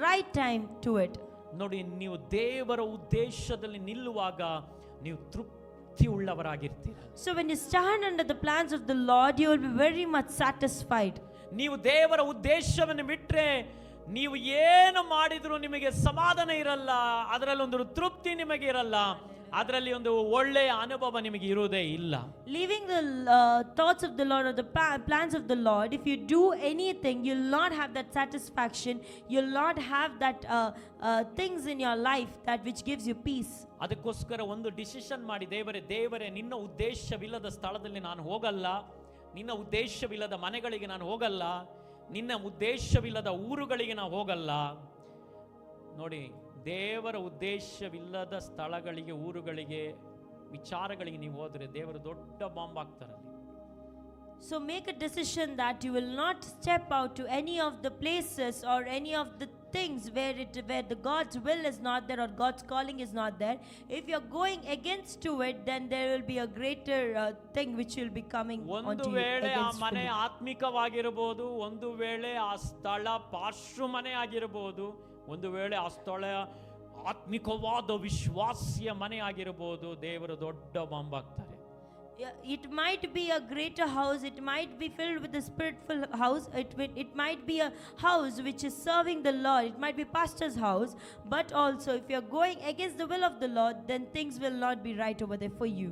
right time to it. ನೋಡಿ, ನೀವು ದೇವರ ಉದ್ದೇಶದಲ್ಲಿ ನಿಲ್ಲುವಾಗ ನೀವು ತೃಪ್ತಿ ಉಳ್ಳವರಾಗಿರ್ತೀರ. So when you stand under the plans of the Lord, you will be very much satisfied. ನೀವು ದೇವರ ಉದ್ದೇಶವನ್ನು ಬಿಟ್ರೆ ನೀವು ಏನು ಮಾಡಿದ್ರು ನಿಮಗೆ ಸಮಾಧಾನ ಇರಲ್ಲ, ಅದರಲ್ಲಿ ಒಂದು ತೃಪ್ತಿ ನಿಮಗೆ ಇರಲ್ಲ, ಅದರಲ್ಲಿ ಒಂದು ಒಳ್ಳೆಯ ಅನುಭವ ನಿಮಗೆ ಇರುವುದೇ ಇಲ್ಲ. Leaving the thoughts of the Lord or the plans of the Lord, if you do anything, you'll not have that satisfaction, you'll not have that things in your life that which gives you peace. ಅದಕ್ಕೋಸ್ಕರ ಒಂದು decision ಮಾಡಿ, ದೇವರೇ ನಿನ್ನ ಉದ್ದೇಶವಿಲ್ಲದ ಸ್ಥಳದಲ್ಲಿ ನಾನು ಹೋಗಲ್ಲ, ನಿನ್ನ ಉದ್ದೇಶವಿಲ್ಲದ ಮನೆಗಳಿಗೆ ನಾನು ಹೋಗಲ್ಲ, ನಿನ್ನ ಉದ್ದೇಶವಿಲ್ಲದ ಊರುಗಳಿಗೆ ನಾವು ಹೋಗಲ್ಲ. ನೋಡಿ, ದೇವರ ಉದ್ದೇಶವಿಲ್ಲದ ಸ್ಥಳಗಳಿಗೆ, ಊರುಗಳಿಗೆ, ವಿಚಾರಗಳಿಗೆ ನೀವು ಹೋದರೆ ದೇವರು ದೊಡ್ಡ ಬಾಂಬ್ ಆಗ್ತಾರೆ. So make a decision that you will not step out to any of the places or any of the things where the God's will is not there or God's calling is not there. If you're going against to it, then there will be a greater thing which will be coming onto you. ಒಂದು ವೇಳೆ ಆ ಮನೆ ಆತ್ಮಿಕವಾಗಿರಬಹುದು, ಒಂದು ವೇಳೆ ಆ ಸ್ಥಳ ಪಾರ್ಶ್ವ ಮನೆ ಆಗಿರಬಹುದು, ಒಂದು ವೇಳೆ ಆ ಸ್ಥಳ ಆತ್ಮಿಕವಾದ ವಿಶ್ವಾಸಿಯ ಮನೆ ಆಗಿರಬಹುದು, ದೇವರು ದೊಡ್ಡ ಬಾಂಬ್ ಆಗ್ತಾರೆ. It might be a greater house, it might be filled with a spiritual house, it might be a house which is serving the Lord, it might be pastor's house, but also if you're going against the will of the Lord, then things will not be right over there for you.